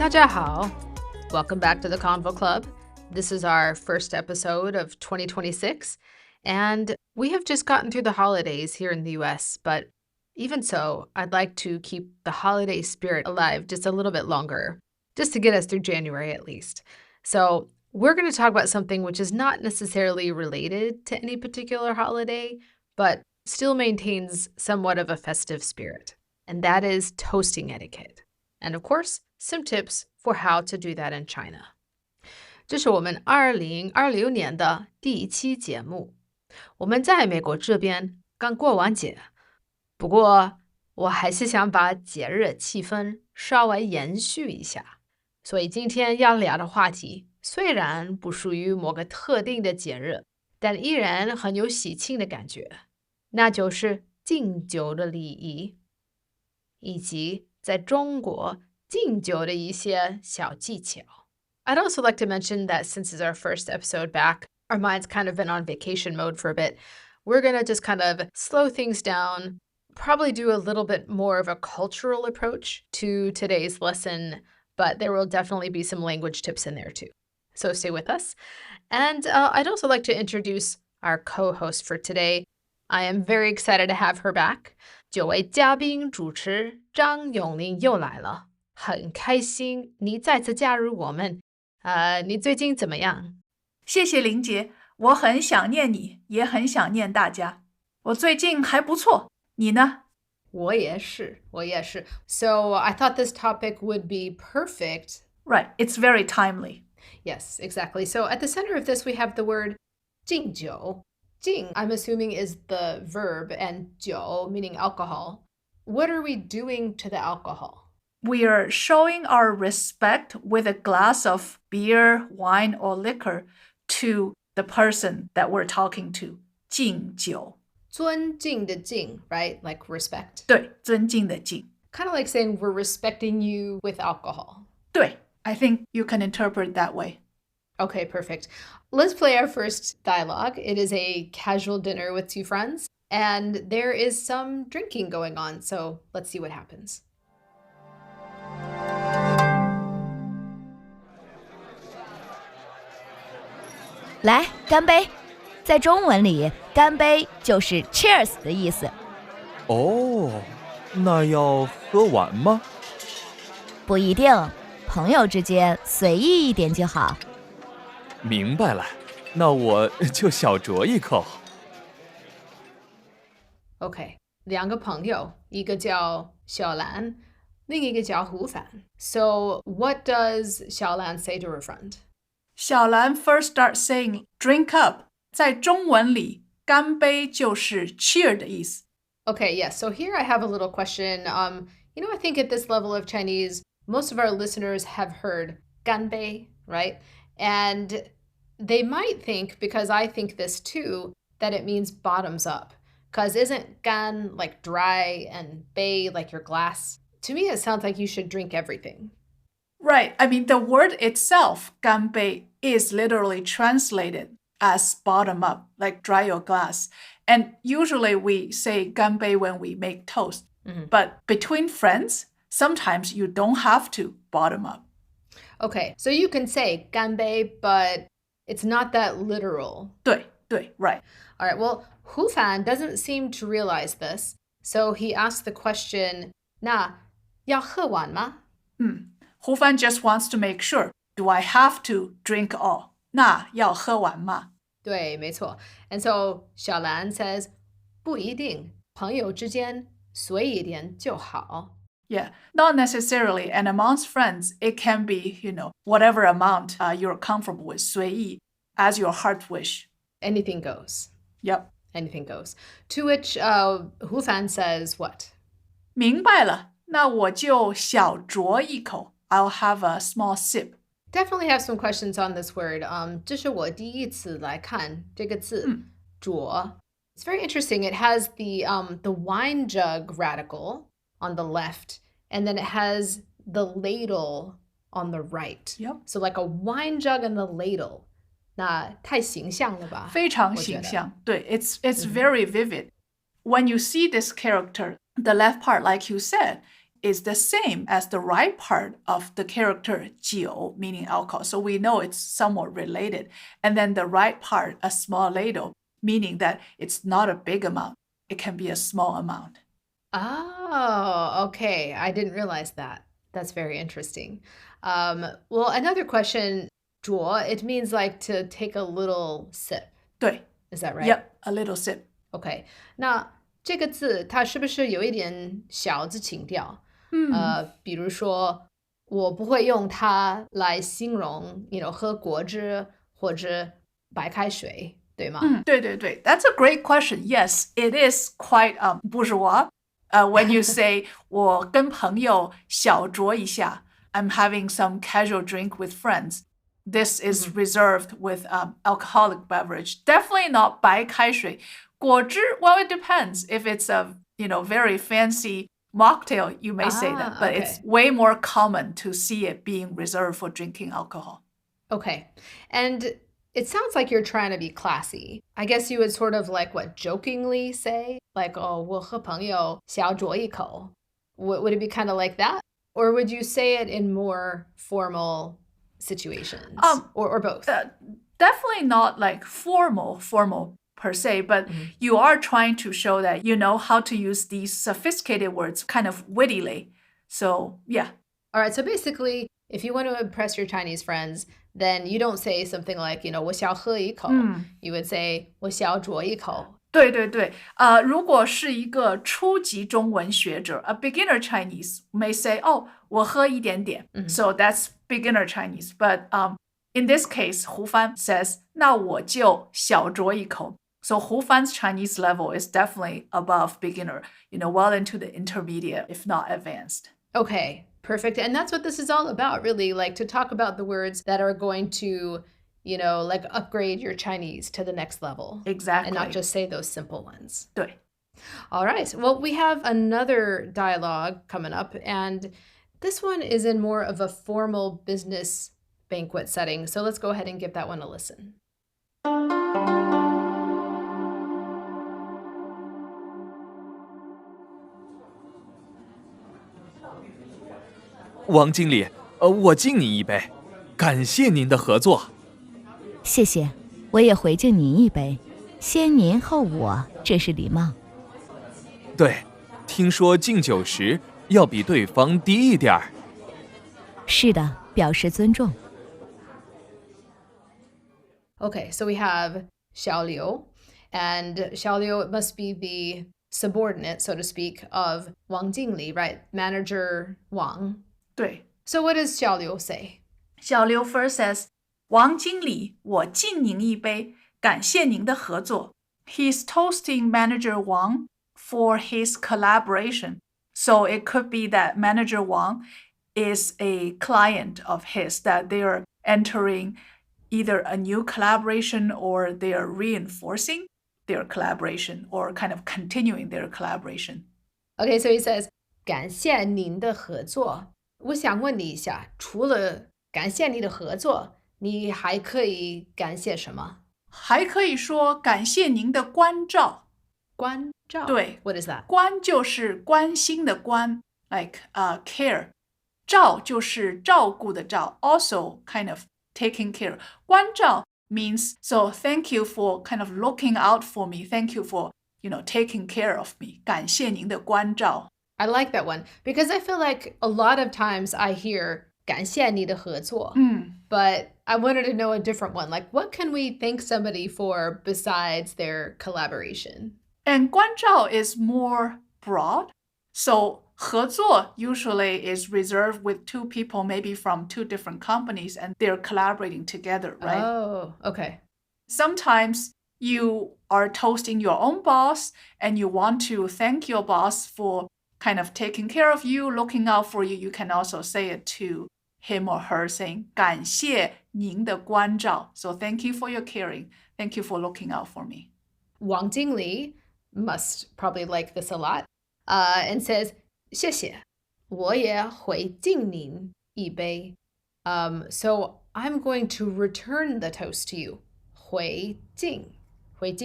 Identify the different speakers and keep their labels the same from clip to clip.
Speaker 1: 大家好. Welcome back to the Convo Club. This is our first episode of 2026, and we have just gotten through the holidays here in the US, but even so, I'd like to keep the holiday spirit alive just a little bit longer, just to get us through January at least. So we're going to talk about something which is not necessarily related to any particular holiday, but still maintains somewhat of a festive spirit, and that is toasting etiquette. And of course, some tips for how to do that in China. 这是我们2020年的第一期节目。我们在美国这边刚过完节，不过我还是想把节日气氛稍微延续一下。所以今天要聊的话题，虽然不属于某个特定的节日，但依然很有喜庆的感觉，那就是敬酒的礼仪，以及在中国敬酒的一些小技巧。I'd also like to mention that since it's our first episode back, our mind's kind of been on vacation mode for a bit. We're going to just kind of slow things down, probably do a little bit more of a cultural approach to today's lesson, but there will definitely be some language tips in there too. So stay with us. And I'd also like to introduce our co-host for today. I am very excited to have her back. 9位嘉宾主持张永林又来了，很开心你再次加入我们。你最近怎么样？
Speaker 2: 谢谢林姐，我很想念你，也很想念大家。我最近还不错，你呢？
Speaker 1: 我也是。So I thought this topic would be perfect.
Speaker 2: Right, it's very timely.
Speaker 1: Yes, exactly. So at the center of this, we have the word 敬酒. 敬, I'm assuming, is the verb, and 酒, meaning alcohol. What are we doing to the alcohol?
Speaker 2: We are showing our respect with a glass of beer, wine, or liquor to the person that we're talking to. 敬酒。
Speaker 1: 尊敬的敬, right? Like respect.
Speaker 2: 对，尊敬的敬。
Speaker 1: Kind of like saying we're respecting you with alcohol.
Speaker 2: 对, I think you can interpret that way.
Speaker 1: Okay, perfect. Let's play our first dialogue. It is a casual dinner with two friends, and there is some drinking going on, so let's see what happens.
Speaker 3: 来，干杯！在中文里，干杯就是 cheers 的意思。
Speaker 4: 哦，那要喝完吗？
Speaker 3: 不一定，朋友之间随意一点就好。
Speaker 4: 明白了，那我就小酌一口。
Speaker 1: Okay, 两个朋友，一个叫小兰，另一个叫胡凡。So what does 小兰 say to her friend?
Speaker 2: 小兰 first starts saying drink up. 在中文里，干杯就是 cheer 的意思。
Speaker 1: Okay, yes. So here I have a little question. I think at this level of Chinese, most of our listeners have heard 干杯, right? And they might think, because I think this too, that it means bottoms up. Because isn't 干like dry and 杯like your glass? To me, it sounds like you should drink everything.
Speaker 2: Right. I mean, the word itself, 干杯, is literally translated as bottom up, like dry your glass. And usually we say 干杯 when we make toast. Mm-hmm. But between friends, sometimes you don't have to bottom up.
Speaker 1: Okay, so you can say 干杯, but it's not that literal.
Speaker 2: 对, right.
Speaker 1: All right, well, Hu Fan doesn't seem to realize this. So he asked the question, 那要喝完吗?
Speaker 2: Hu Fan just wants to make sure, do I have to drink all? 那要喝完吗?
Speaker 1: 对，没错. And so 小兰 says, 不一定，朋友之间随意一点就好.
Speaker 2: Yeah, not necessarily. And amongst friends, it can be, whatever amount you're comfortable with, 随意, as your heart wish.
Speaker 1: Anything goes.
Speaker 2: Yep.
Speaker 1: Anything goes. To which Hu Fan says what?
Speaker 2: 明白了，那我就小酌一口. I'll have a small sip.
Speaker 1: Definitely have some questions on this word. 这是我第一次来看这个字，酌. It's very interesting. It has the wine jug radical on the left, and then it has the ladle on the right.
Speaker 2: Yep.
Speaker 1: So like a wine jug and the ladle. 那太形象了吧？
Speaker 2: 非常形象。对, it's very vivid. When you see this character, the left part, like you said, is the same as the right part of the character 酒, meaning alcohol. So we know it's somewhat related. And then the right part, a small ladle, meaning that it's not a big amount. It can be a small amount.
Speaker 1: Oh, okay. I didn't realize that. That's very interesting. Well, another question, 酌, it means like to take a little sip.
Speaker 2: 对.
Speaker 1: Is that right?
Speaker 2: Yep, a little sip.
Speaker 1: Okay. 那这个字它是不是有一点小字情调？比如说我不会用它来形容喝果汁或者白开水，对吗？
Speaker 2: 对对对 That's a great question. Yes, it is quite bourgeois. When you say 我跟朋友小酌一下 I'm having some casual drink with friends. This is reserved with alcoholic beverage. Definitely not 白开水。果汁, well, it depends. If it's a very fancy mocktail, you may say that, but it's way more common to see it being reserved for drinking alcohol.
Speaker 1: Okay. And it sounds like you're trying to be classy. I guess you would sort of jokingly say, like, 我和朋友小酌一口. Would it be kind of like that? Or would you say it in more formal situations? Or both?
Speaker 2: Definitely not like formal per se, but you are trying to show that you know how to use these sophisticated words kind of wittily. So, yeah.
Speaker 1: All right. So basically, if you want to impress your Chinese friends, then you don't say something like, 我小喝一口. You would say 我小酌一口.
Speaker 2: 对对对如果是一个初级中文学者 a beginner Chinese may say, 我喝一点点. So that's beginner Chinese. But in this case, Hu Fan says, 那我就小酌一口. So Hu Fan's Chinese level is definitely above beginner, well into the intermediate, if not advanced.
Speaker 1: Okay, perfect. And that's what this is all about, really, like to talk about the words that are going to, upgrade your Chinese to the next level.
Speaker 2: Exactly.
Speaker 1: And not just say those simple ones.
Speaker 2: 对.
Speaker 1: All right. Well, we have another dialogue coming up, and this one is in more of a formal business banquet setting. So let's go ahead and give that one a listen.
Speaker 4: 王经理，我敬你一杯，感谢您的合作。
Speaker 3: 谢谢，我也回敬您一杯，先您后我，这是礼貌。
Speaker 4: 对，听说敬酒时要比对方低一点儿。
Speaker 3: 是的，表示尊重。
Speaker 1: Okay, so we have Xiao Liu, and Xiao Liu must be the subordinate, so to speak, of Wang Jingli, right? Manager Wang.
Speaker 2: 对.
Speaker 1: So what does Xiao Liu say?
Speaker 2: 小刘 first says, 王经理，我敬您一杯，感谢您的合作. He's toasting Manager Wang for his collaboration. So it could be that Manager Wang is a client of his, that they are entering either a new collaboration or they are reinforcing their collaboration or kind of continuing their collaboration.
Speaker 1: Okay, so he says, 感谢您的合作. 我想问你一下，除了感谢你的合作，你还可以感谢什么？
Speaker 2: 还可以说感谢您的关照。
Speaker 1: 关照？
Speaker 2: 对。
Speaker 1: What is that?
Speaker 2: 关就是关心的关 like care. 照就是照顾的照 also kind of taking care. 关照 means, so thank you for kind of looking out for me. Thank you for, taking care of me. 感谢您的关照。
Speaker 1: I like that one because I feel like a lot of times I hear 感谢你的合作, but I wanted to know a different one. Like, what can we thank somebody for besides their collaboration?
Speaker 2: And 关照 is more broad. So 合作 usually is reserved with two people, maybe from two different companies, and they're collaborating together, right?
Speaker 1: Oh, okay.
Speaker 2: Sometimes you are toasting your own boss and you want to thank your boss for kind of taking care of you, looking out for you. You can also say it to him or her, saying 感谢您的关照. So thank you for your caring. Thank you for looking out for me.
Speaker 1: Wang Jingli must probably like this a lot and says, 谢谢，我也回敬您一杯. So I'm going to return the toast to you. 回敬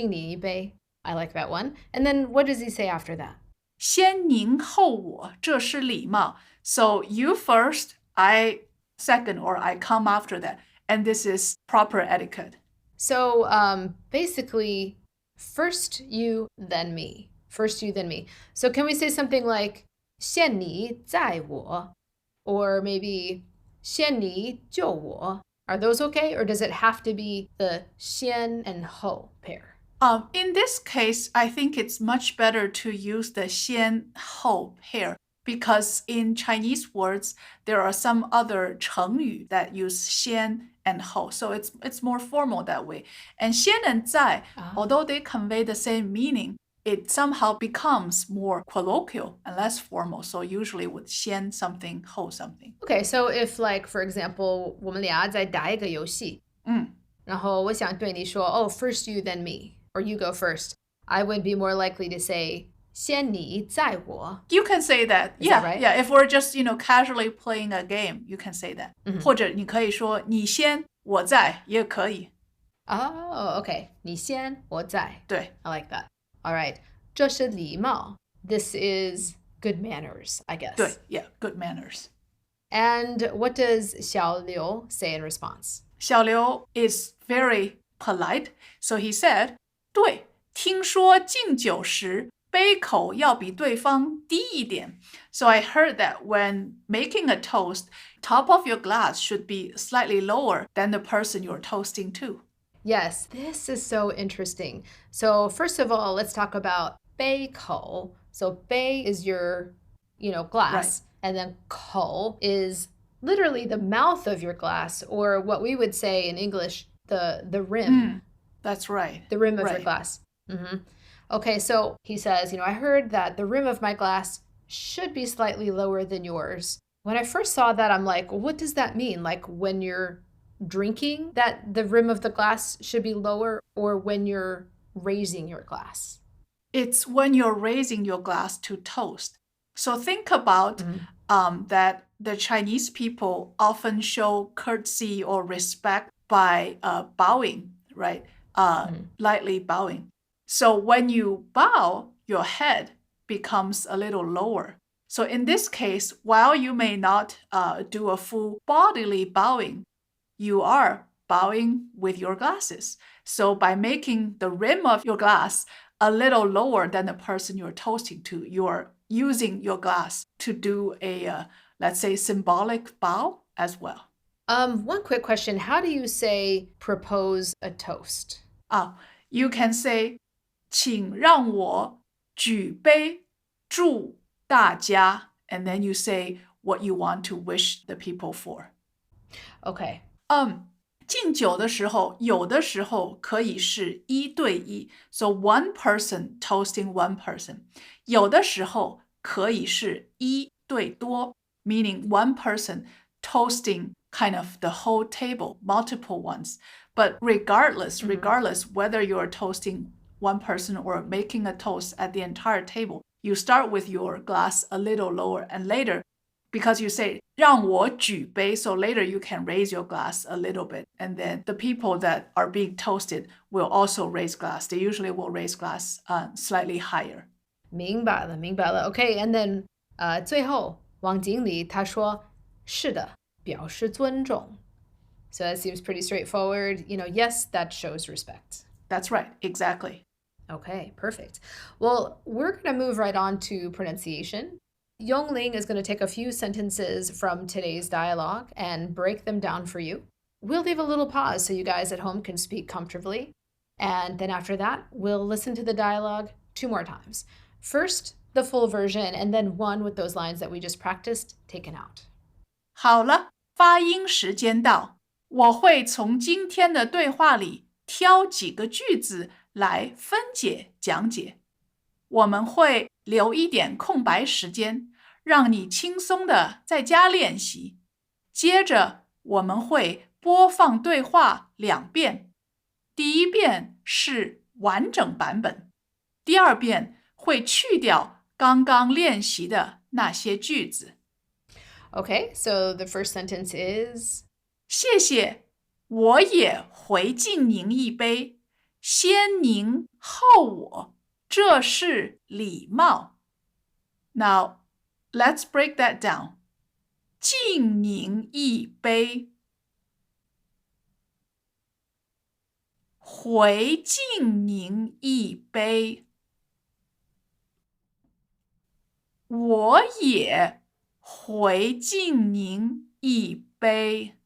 Speaker 1: 您一杯. I like that one. And then what does he say after that?
Speaker 2: 先您后我，这是礼貌。So you first, I second, or I come after that. And this is proper etiquette.
Speaker 1: So basically, first you, then me. First you, then me. So can we say something like 先你载我 or maybe 先你救我? Are those okay? Or does it have to be the 先 and 后 pair?
Speaker 2: In this case, I think it's much better to use the 先后 pair because in Chinese words, there are some other 成语 that use 先 and 后. So it's more formal that way. And 先 and 在, although they convey the same meaning, it somehow becomes more colloquial and less formal. So usually with 先 something, 后 something.
Speaker 1: Okay, so if like, for example, 我们俩在打一个游戏，然后我想对你说, oh, first you, then me, or you go first, I would be more likely to say, 先你载我.
Speaker 2: You can say that.
Speaker 1: Is
Speaker 2: yeah,
Speaker 1: that right?
Speaker 2: Yeah, if we're just, casually playing a game, you can say that. 或者你可以说你先我在也可以.
Speaker 1: Oh, okay. 你先我在.
Speaker 2: 对.
Speaker 1: I like that. All right. 这是礼貌. This is good manners, I guess.
Speaker 2: 对, yeah, good manners.
Speaker 1: And what does 小刘 say in response?
Speaker 2: 小刘 is very polite, so he said, 对，听说敬酒时杯口要比对方低一点. So I heard that when making a toast, top of your glass should be slightly lower than the person you're toasting to.
Speaker 1: Yes, this is so interesting. So first of all, let's talk about 杯口. So 杯 is your, glass.
Speaker 2: Right.
Speaker 1: And then 口 is literally the mouth of your glass, or what we would say in English, the rim.
Speaker 2: That's right.
Speaker 1: The rim of
Speaker 2: right.
Speaker 1: your glass. Okay, so he says, I heard that the rim of my glass should be slightly lower than yours. When I first saw that, I'm like, what does that mean? Like when you're drinking, that the rim of the glass should be lower, or when you're raising your glass?
Speaker 2: It's when you're raising your glass to toast. So think about that the Chinese people often show courtesy or respect by bowing, right? Lightly bowing. So when you bow, your head becomes a little lower. So in this case, while you may not do a full bodily bowing, you are bowing with your glasses. So by making the rim of your glass a little lower than the person you're toasting to, you're using your glass to do a, let's say, symbolic bow as well.
Speaker 1: One quick question. How do you say propose a toast?
Speaker 2: You can say, 请让我举杯祝大家, and then you say what you want to wish the people for.
Speaker 1: Okay.
Speaker 2: 敬酒的时候，有的时候可以是一对一 so one person toasting one person. 有的时候可以是一对多 meaning one person toasting kind of the whole table, multiple ones. But regardless whether you're toasting one person or making a toast at the entire table, you start with your glass a little lower, and later, because you say 让我举杯, so later you can raise your glass a little bit, and then the people that are being toasted will also raise glass. They usually will raise glass slightly higher.
Speaker 1: 明白了 Okay, and then 最后王经理他说是的，表示尊重. So that seems pretty straightforward. Yes, that shows respect.
Speaker 2: That's right, exactly.
Speaker 1: Okay, perfect. Well, we're going to move right on to pronunciation. Yongling is going to take a few sentences from today's dialogue and break them down for you. We'll leave a little pause so you guys at home can speak comfortably. And then after that, we'll listen to the dialogue 2 more times. First, the full version, and then one with those lines that we just practiced taken out.
Speaker 2: 好了，发音时间到。我会从今天的对话里挑几个句子来分解讲解。我们会留一点空白时间，让你轻松的在家练习。接着，我们会播放对话2遍。第一遍是完整版本，第二遍会去掉刚刚练习的那些句子。
Speaker 1: Okay, so the first sentence is
Speaker 2: 谢谢，我也回敬您一杯，先您后我，这是礼貌。Now, let's break that down. 敬您一杯，回敬您一杯，我也回敬您一杯。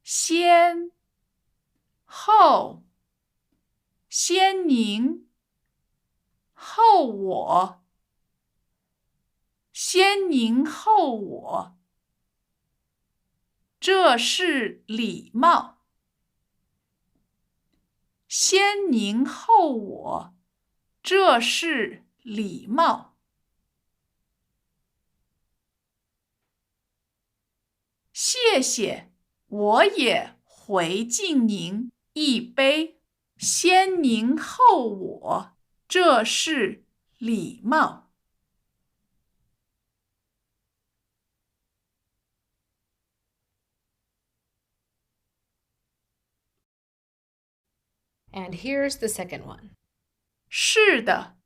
Speaker 2: 先后，先您，后我，先您后我，这是礼貌。先您后我，这是礼貌。谢谢，我也回敬您一杯。先您后我，这是礼貌。
Speaker 1: And here's the second one.
Speaker 2: 是的，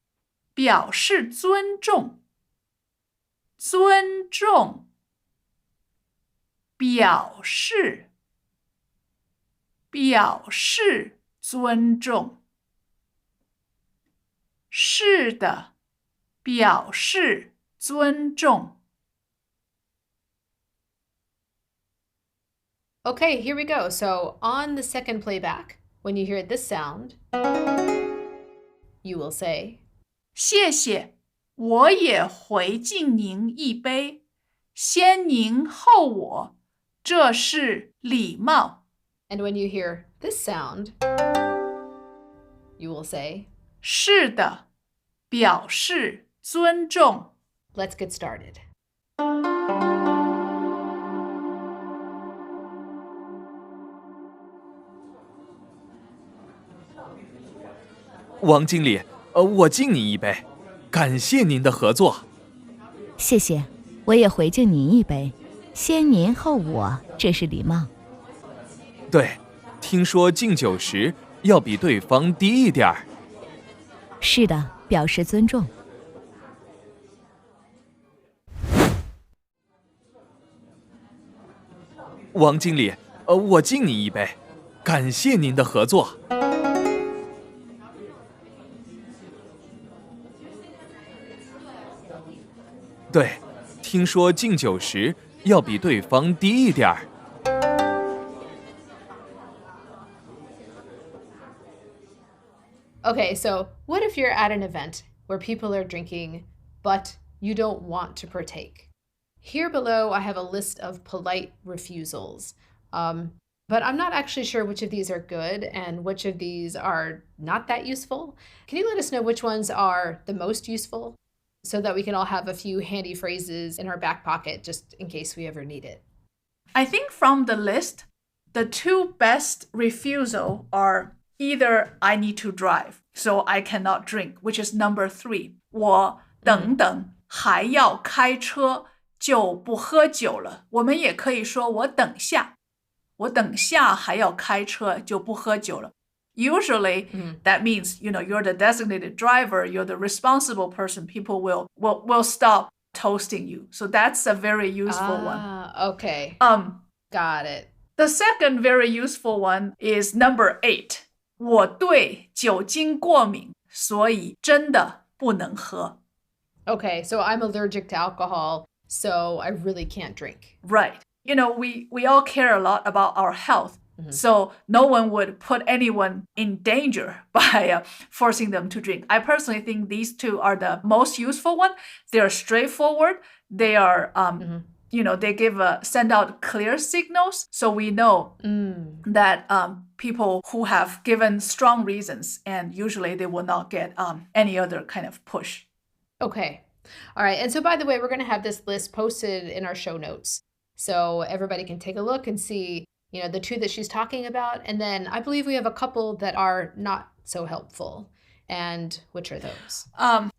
Speaker 2: 表示尊重。尊重，表示，表示尊重。是的，表示尊重。
Speaker 1: Okay, here we go. So on the second playback, when you hear this sound, you will say,
Speaker 2: 谢谢，我也回敬您一杯。先您后我，这是礼貌。
Speaker 1: And when you hear this sound, you will say,
Speaker 2: 是的，表示尊重。
Speaker 1: let's get started.
Speaker 4: 王经理，我敬你一杯，感谢您的合作。
Speaker 3: 谢谢，我也回敬您一杯。先您后我，这是礼貌。
Speaker 4: 对，听说敬酒时要比对方低一点儿。
Speaker 3: 是的，表示尊重。
Speaker 4: 王经理，我敬你一杯，感谢您的合作。对，听说敬酒时要比对方低一点儿。
Speaker 1: Okay, so what if you're at an event where people are drinking, but you don't want to partake? Here below, I have a list of polite refusals. But I'm not actually sure which of these are good and which of these are not that useful. Can you let us know which ones are the most useful so that we can all have a few handy phrases in our back pocket just in case we ever need it?
Speaker 2: I think from the list, the two best refusal are either I need to drive, so I cannot drink, which is number 3. 我等等还要开车就不喝酒了。我们也可以说我等下，我等下还要开车就不喝酒了。Usually, that means, you're the designated driver, you're the responsible person. People will stop toasting you. So that's a very useful one.
Speaker 1: Okay. Got it.
Speaker 2: The second very useful one is number 8. 我对酒精过敏，所以真的不能喝。
Speaker 1: Okay, so I'm allergic to alcohol, so I really can't drink.
Speaker 2: Right. We all care a lot about our health. So no one would put anyone in danger by forcing them to drink. I personally think these two are the most useful one. They're straightforward. They are, they send out clear signals. So we know that people who have given strong reasons, and usually they will not get any other kind of push.
Speaker 1: Okay. All right. And so, by the way, we're going to have this list posted in our show notes so everybody can take a look and see, the two that she's talking about. And then I believe we have a couple that are not so helpful. And which are those?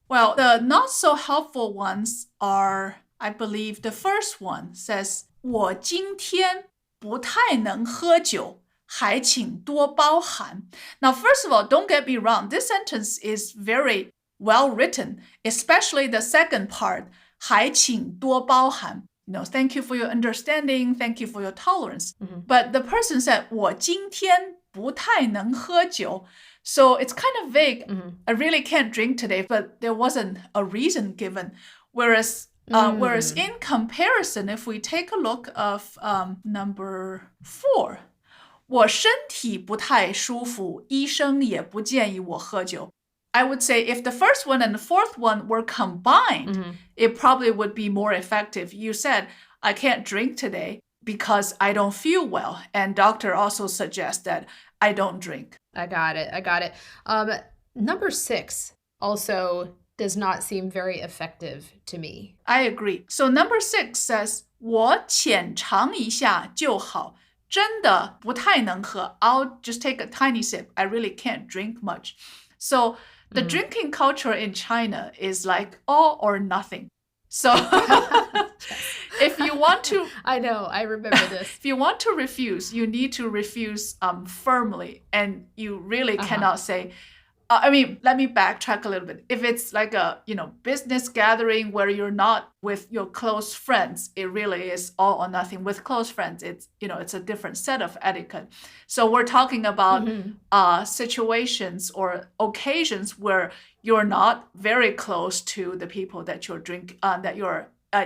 Speaker 2: Well, the not so helpful ones are, I believe the first one says, 我今天不太能喝酒，还请多包涵. Now, first of all, don't get me wrong. This sentence is very well written, especially the second part, 还请多包涵. Thank you for your understanding. Thank you for your tolerance. But the person said, 我今天不太能喝酒. So it's kind of vague. I really can't drink today, but there wasn't a reason given. Whereas in comparison, if we take a look of number 4, 我身体不太舒服，医生也不建议我喝酒. I would say if the first one and the fourth one were combined, it probably would be more effective. You said, I can't drink today because I don't feel well. And doctor also suggests that I don't drink.
Speaker 1: I got it. Number 6 also does not seem very effective to me.
Speaker 2: I agree. So number 6 says, 我浅尝一下就好。真的不太能喝. I'll just take a tiny sip. I really can't drink much. So the drinking culture in China is like all or nothing. So if you want to...
Speaker 1: I know, I remember this.
Speaker 2: If you want to refuse, you need to refuse firmly. And you really cannot say... let me backtrack a little bit. If it's like a, business gathering where you're not with your close friends, it really is all or nothing. With close friends, it's a different set of etiquette. So we're talking about situations or occasions where you're not very close to the people that you're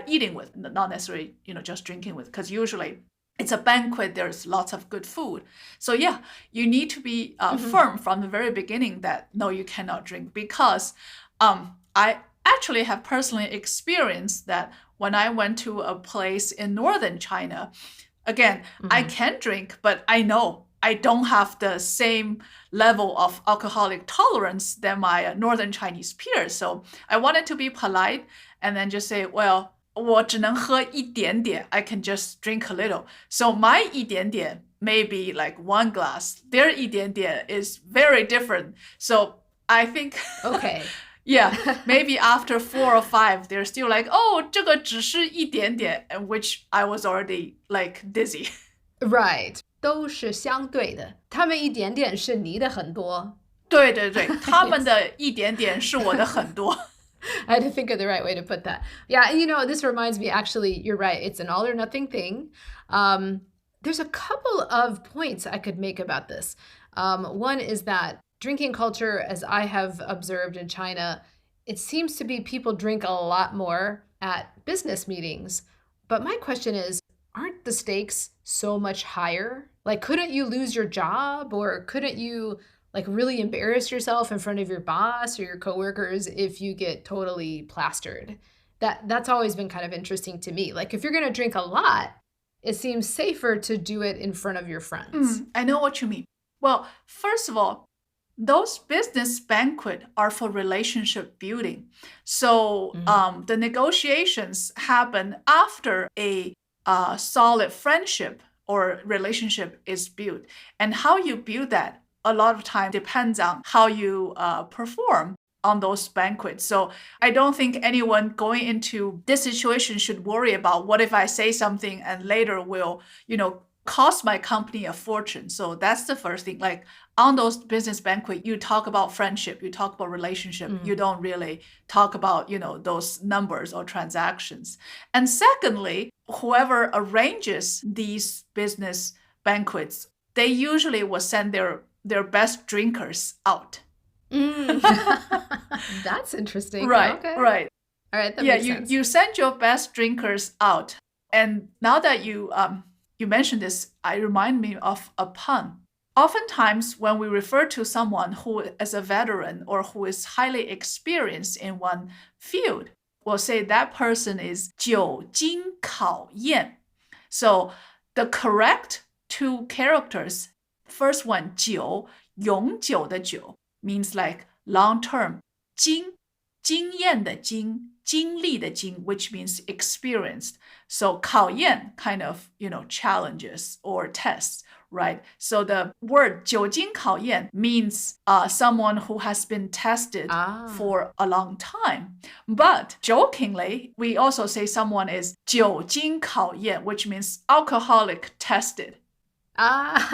Speaker 2: eating with, not necessarily, just drinking with, because usually it's a banquet, there's lots of good food. So yeah, you need to be firm from the very beginning that no, you cannot drink, because I actually have personally experienced that when I went to a place in northern China. Again, I can drink, but I know I don't have the same level of alcoholic tolerance than my northern Chinese peers. So I wanted to be polite and then just say, well, 我只能喝一点点. I can just drink a little. So my 一点点 may be like 1 glass. Their 一点点 is very different. So I think...
Speaker 1: Okay.
Speaker 2: Yeah, maybe after 4 or 5, they're still like, oh, 这个只是一点点, and which I was already like dizzy.
Speaker 1: Right. 都是相对的。他们一点点是你的很多。
Speaker 2: 对对对，他们的一点点是我的很多。
Speaker 1: I had to think of the right way to put that. Yeah, this reminds me, actually, you're right. It's an all or nothing thing. There's a couple of points I could make about this. One is that drinking culture, as I have observed in China, it seems to be people drink a lot more at business meetings. But my question is, aren't the stakes so much higher? Like, couldn't you lose your job, or couldn't you really embarrass yourself in front of your boss or your coworkers if you get totally plastered? That's always been kind of interesting to me. Like, if you're going to drink a lot, it seems safer to do it in front of your friends.
Speaker 2: I know what you mean. Well, first of all, those business banquets are for relationship building. So the negotiations happen after a solid friendship or relationship is built. And how you build that a lot of time depends on how you perform on those banquets. So I don't think anyone going into this situation should worry about what if I say something and later will, cost my company a fortune. So that's the first thing. Like on those business banquets, you talk about friendship, you talk about relationship. You don't really talk about, those numbers or transactions. And secondly, whoever arranges these business banquets, they usually will send their best drinkers out.
Speaker 1: That's interesting.
Speaker 2: Right,
Speaker 1: okay.
Speaker 2: right.
Speaker 1: All right, that makes sense.
Speaker 2: You send your best drinkers out. And now that you mentioned this, I remind me of a pun. Oftentimes, when we refer to someone who is a veteran or who is highly experienced in one field, we'll say that person is 久经考验. So the correct 2 characters, first one, 久, 永久的久, means like long term. 经验的经, 经历的经, which means experienced. So 考验 kind of, challenges or tests, right? So the word 久经考验 means someone who has been tested for a long time. But jokingly, we also say someone is 久经考验, which means alcoholic tested.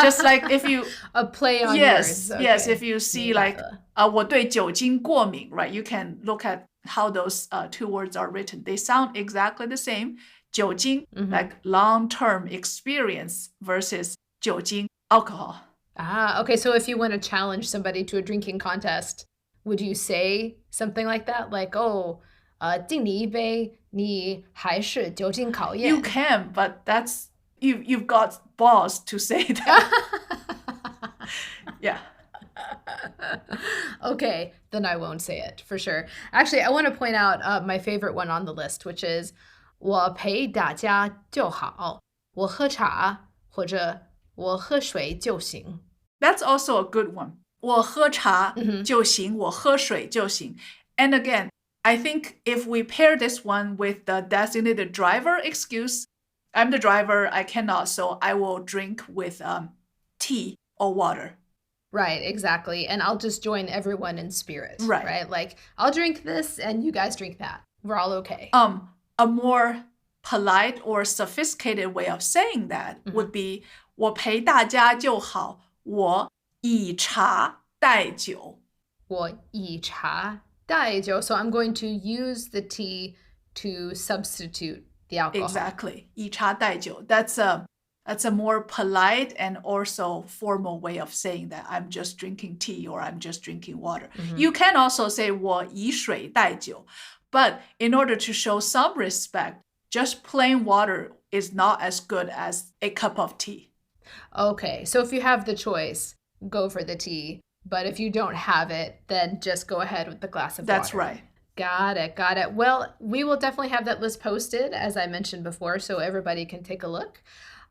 Speaker 2: Just like if you
Speaker 1: a play on
Speaker 2: yes,
Speaker 1: words.
Speaker 2: yes,
Speaker 1: Okay.
Speaker 2: if you see
Speaker 1: 明白
Speaker 2: like
Speaker 1: 了。
Speaker 2: 我对酒精过敏, right? You can look at how those two words are written. They sound exactly the same. 酒精, like long-term experience versus 酒精, alcohol.
Speaker 1: Okay. So if you want to challenge somebody to a drinking contest, would you say something like that? Like, 敬你一杯，你还是酒精考验。
Speaker 2: You can, but that's you've got balls to say that. Yeah.
Speaker 1: Okay, then I won't say it for sure. Actually, I want to point out my favorite one on the list, which is 我陪大家就好，我喝茶或者我喝水就行。
Speaker 2: That's also a good one. 我喝茶就行，我喝水就行。And again, I think if we pair this one with the designated driver excuse, I'm the driver, I cannot, so I will drink with tea or water.
Speaker 1: Right, exactly. And I'll just join everyone in spirit.
Speaker 2: Right.
Speaker 1: Like, I'll drink this and you guys drink that. We're all okay.
Speaker 2: A more polite or sophisticated way of saying that would be 我陪大家就好，我以茶代酒。
Speaker 1: 我以茶代酒. So I'm going to use the tea to substitute the alcohol.
Speaker 2: Exactly. 以茶代酒. That's a more polite and also formal way of saying that I'm just drinking tea or I'm just drinking water. You can also say 我以水代酒. But in order to show some respect, just plain water is not as good as a cup of tea.
Speaker 1: Okay, so if you have the choice, go for the tea. But if you don't have it, then just go ahead with the glass of water.
Speaker 2: That's right.
Speaker 1: Got it. Well, we will definitely have that list posted, as I mentioned before, so everybody can take a look.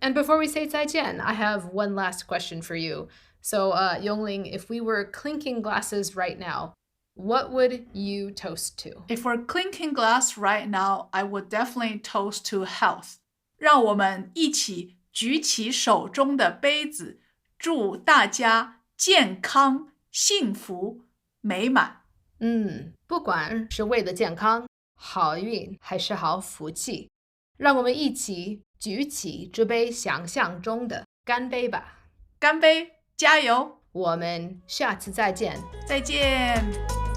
Speaker 1: And before we say 再见, I have one last question for you. So, Yongling, if we were clinking glasses right now, what would you toast to?
Speaker 2: If we're clinking glass right now, I would definitely toast to health. 让我们一起举起手中的杯子，祝大家健康、幸福、美满。
Speaker 1: 不管是为了健康、好运还是好福气，让我们一起举起这杯想象中的干杯吧！
Speaker 2: 干杯，加油！
Speaker 1: 我们下次再见。
Speaker 2: 再见。